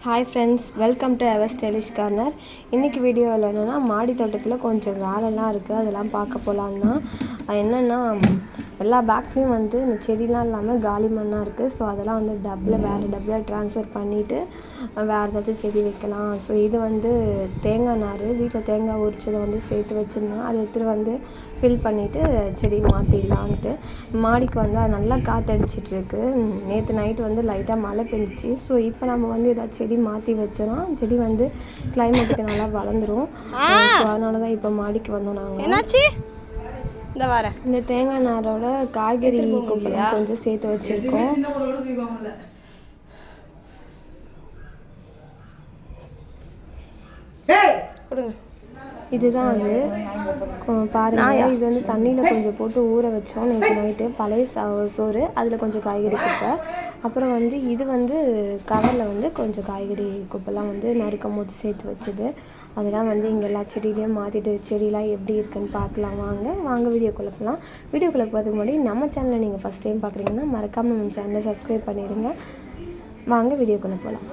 Hi friends, welcome to our stylish corner. இன்றைக்கி வீடியோவில் என்னென்னா மாடி தோட்டத்தில் கொஞ்சம் வேலைலாம் இருக்குது, அதெல்லாம் பார்க்க போகலான் தான். என்னென்னா எல்லா பேக்ஸ்லேயும் வந்து இந்த செடிலாம் இல்லாமல் காலி மண்ணாக இருக்குது. ஸோ அதெல்லாம் வந்து வேறு டப்பில் ட்ரான்ஸ்ஃபர் பண்ணிவிட்டு வேறு ஏதாச்சும் செடி வைக்கலாம். ஸோ இது வந்து தேங்காய் நார், வீட்டில் தேங்காய் உரிச்சதை வந்து சேர்த்து வச்சுருந்தேன். அதை எடுத்துகிட்டு வந்து ஃபில் பண்ணிவிட்டு செடி மாற்றிடலான்ட்டு மாடிக்கு வந்து அது நல்லா காற்றடிச்சிட்ருக்கு. நேற்று நைட்டு வந்து லைட்டாக மழை பெஞ்சிச்சு. ஸோ இப்போ நம்ம வந்து ஏதாச்சும் செடி மாற்றி வச்சோன்னா செடி வந்து கிளைமேட்டுக்கு நல்லா வளர்ந்துடும். ஸோ அதனால தான் இப்போ மாடிக்கு வந்தோம் நாங்கள். என்னாச்சு? இந்த வார இந்த தேங்காய் நாரோட காய்கறி குப்பைலாம் கொஞ்சம் சேர்த்து வச்சுருக்கோம். இதுதான் அது பாருங்கள். இது வந்து தண்ணியில் கொஞ்சம் போட்டு ஊற வச்சோம் நேற்று நைட்டு, பழைய சோறு, அதில் கொஞ்சம் காய்கறி குப்பை. அப்புறம் வந்து இது வந்து கவரில் வந்து கொஞ்சம் காய்கறி குப்பைலாம் வந்து நறுக்கும் போது சேர்த்து வச்சுது. அதெல்லாம் வந்து இங்கே எல்லா செடியிலையும் மாற்றிட்டு செடியெலாம் எப்படி இருக்குன்னு பார்க்கலாம். வாங்க வீடியோக்குள்ளே போகலாம். வீடியோக்குள்ளே போகிறதுக்கு முன்னாடி நம்ம சேனலை நீங்கள் ஃபஸ்ட் டைம் பார்க்குறீங்கன்னா மறக்காமல் நம்ம சேனலை சப்ஸ்கிரைப் பண்ணிடுங்க. வாங்க வீடியோக்குள்ளே போகலாம்.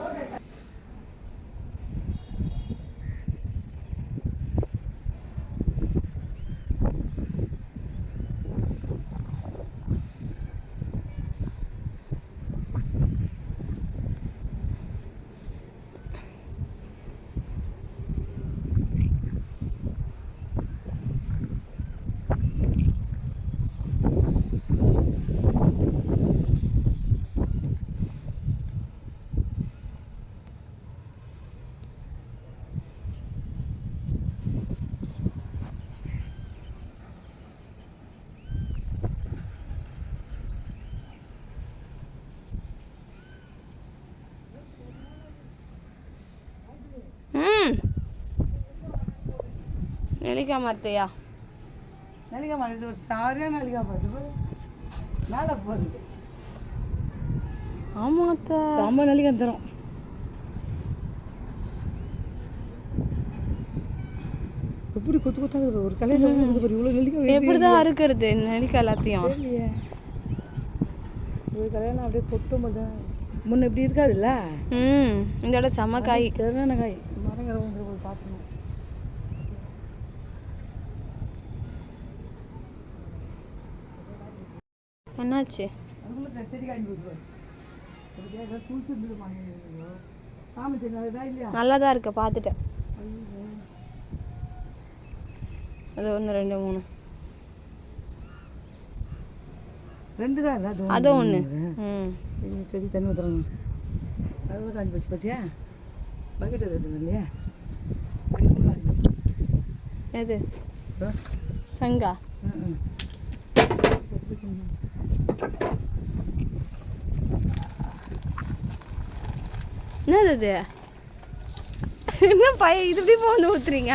நெல்லிக்காய் மரத்தையா? நெல்லிக்காய் மரம் இது ஒரு சாரியாக நெல்லிக்காய் போகுது, மேலே போகுது. ஆமாத்த செம்ம நெல்லிக்காய் தரும். எப்படி கொத்து கொத்தாக ஒரு கலையில் இவ்வளோ நெல்லிக்காய் எப்படி தான் அறுக்கிறது இந்த நெல்லிக்காய் எல்லாத்தையும்? ஒரு கல்யாணம் அப்படியே கொட்டும் போது முன்ன இப்படி இருக்காதுல்ல. இந்த இடம் செம்ம காய், சரியான காய். மரங்கிற போய் பார்க்கணும். என்னாச்சு? நல்லா தான் இருக்கு, பார்த்துட்டேன். அது 1 2 3 2 தான் இல்லை, அது 1. செடி தண்ணி ஊற்றுறாங்க. அதுவும் காஞ்சி போச்சு பார்த்தியா? பக்கெட் எடுத்துருங்க இல்லையா? எது சங்கா? என்னது அது? என்ன பையன் இது இப்படி வந்து ஊத்துறீங்க?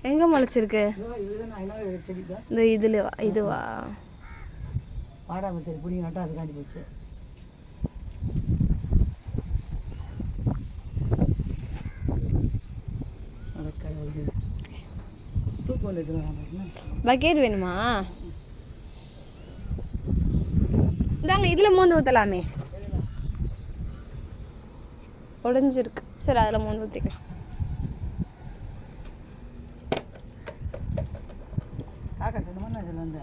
எங்க முளைச்சிருக்கு? இந்த இதுவா? வாடாமல் சரி பிடிங்க நட்டா அது காஞ்சி போச்சு. பக்கெட் வேணுமா? இந்தாங்க, இதில் மோந்து ஊற்றலாமே. உடஞ்சிருக்கு. சரி, அதில் மோந்து ஊற்றிக்கலாம். காக்கா தினமும் இதில் வந்து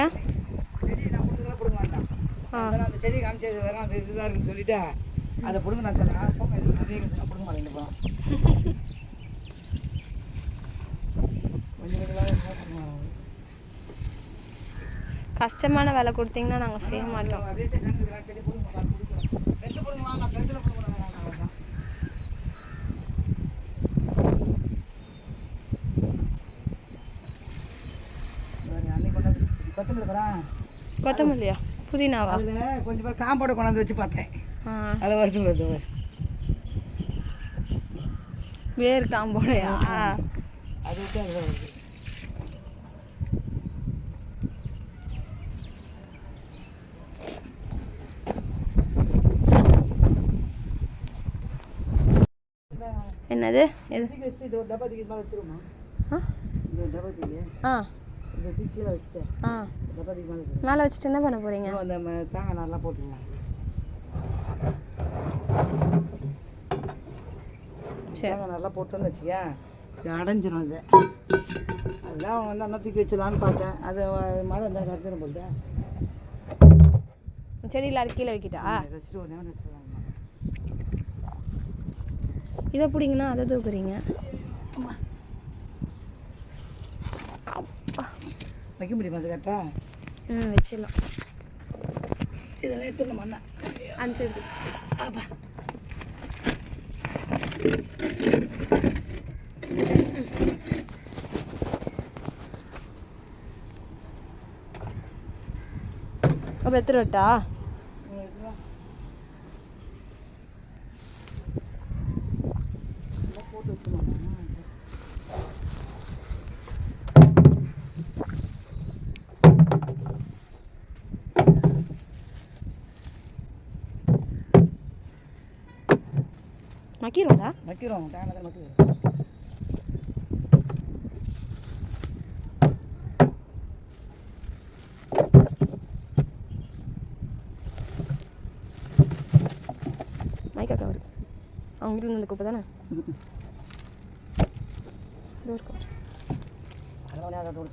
ஏன் செடி நான் கொடுத்ததெல்லாம் பிடுங்க வேண்டாம். அந்த செடி காமிச்சது வேற அந்த இதுதான் இருக்குன்னு சொல்லிட்டு அதை பிடுங்க நான் சொன்னேன். அதே பிடுங்க மாட்டேங்க. கஷ்டமான வேலை கொடுத்தீங்கன்னா நாங்கள் செய்ய மாட்டோம். கொத்தமல்லியா புதினாவா? அதில் கொஞ்சம் பேர் காம்போட கொண்டாந்து வச்சு பார்த்தேன். அதில் வருது வேர் காம்போடையா? அதை விட்டு அதில் வருது. என்னது எது? தூக்கி வச்சு இது ஒரு டப்பா தூக்கி மேலே வச்சுருமா? ஆ இந்த ஒரு டப்பா தூக்கி ஆ இந்த தூக்கி கீழே வச்சுட்டு ஆ டப்பா தூக்கி மேலே வச்சுருவோம். மேலே வச்சுட்டு என்ன பண்ண போகிறீங்க? அந்த தேங்காய் நல்லா போட்டுருவோம். தேங்காய் நல்லா போட்டோன்னு வச்சுக்கேன், இது அடைஞ்சிரும். இது அதெல்லாம் அவங்க வந்து அண்ணா தூக்கி வச்சிடலான்னு பார்த்தேன். அது மழை வந்தால் கரைச்சிடும் போட்டு செடியில் அது கீழே வைக்கிட்டா? வச்சுட்டு ஒரு நேரம் வச்சுருவாங்க. இதை பிடிங்கன்னா அதை தூக்குறீங்க. வைக்க முடியுமா அது கரெக்டா? வச்சிடலாம். இதெல்லாம் எடுத்து இந்த மண்ணை அனுப்பிச்சு அப்பா அப்போ எடுத்துட்டு வரட்டா? போட்டு வச்சுருவாங்க. மக்கிடும்டா. மக்கிரும் தேங்காய் மக்கிரும். மைக்கா கவர் அவங்க வீட்டில் இருந்த குப்பை தானே அதெல்லாம் அதை போடு.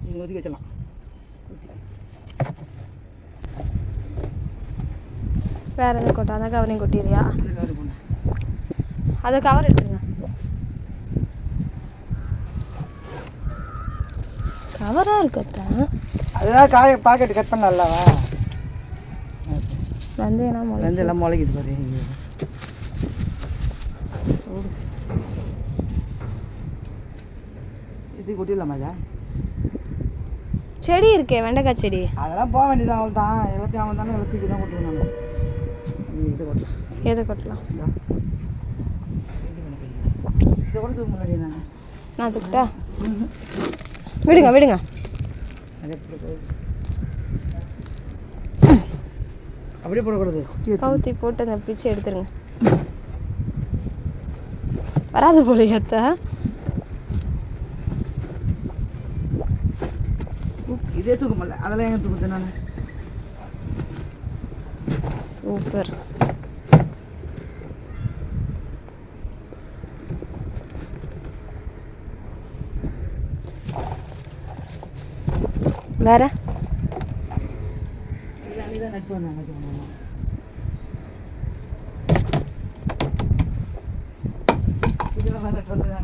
இது ஒதுக்கி வச்சிடலாம். வேறு எதுவும் கொட்டா? அந்த கவரையும் கொட்டிடுறியா? கவர் போடணும். அதை கவர் எடுத்துருங்க. கவராக இருக்கத்தான். அதுதான் பாக்கெட் கட் பண்ணலவா? வெந்தயம்லாம் வந்து எல்லாம் முளைக்குது பாரு. இது கொட்டிடலாமா? இதா செடி இருக்கே, வெண்டைக்காய் செடி. அதெல்லாம் போக வேண்டியது. அவள் தான் எல்லாத்தையும் அவன் தானே எல்லாத்துக்கு தான் கொட்டுவேன். இது கொட்டலாம். எதை கொட்டலாம்? இதை கூட தூக்க முன்னாடி நான் தூக்கிட்டா? விடுங்க விடுங்க. அப்படியே போடக்கூடாது. கவுத்தி போட்டு அந்த பிச்சை எடுத்துருங்க. வராது போல ஏத்த. இதே தூக்க முடியல. அதெல்லாம் எங்கே தூக்குது? நான் சூப்பர். வேற தான் நட்டு வந்தாங்க. இதெல்லாம் நட்டு வந்தது.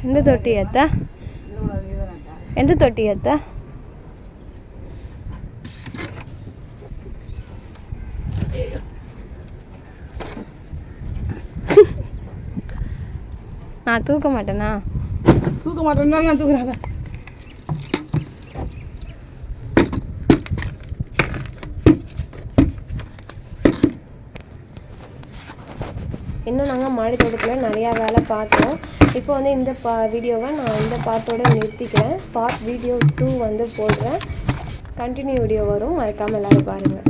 எந்த தொட்டி ஏத்த? எந்த தொட்டி ஏத்த? நான் தூக்க மாட்டேனா? தூக்க மாட்டேன்னா நான் தூக்குறேன். இன்னும் நாங்கள் மாடி தோட்டத்தில் நிறையா வேலை பார்த்தோம். இப்போ வந்து இந்த வீடியோவை நான் இந்த பார்ட்டோடு நிறுத்திக்கிறேன். பார்ட் வீடியோ 2 வந்து போடுறேன். கண்டினியூ வீடியோ வரும், மறக்காமல் எல்லோரும் பாருங்கள்.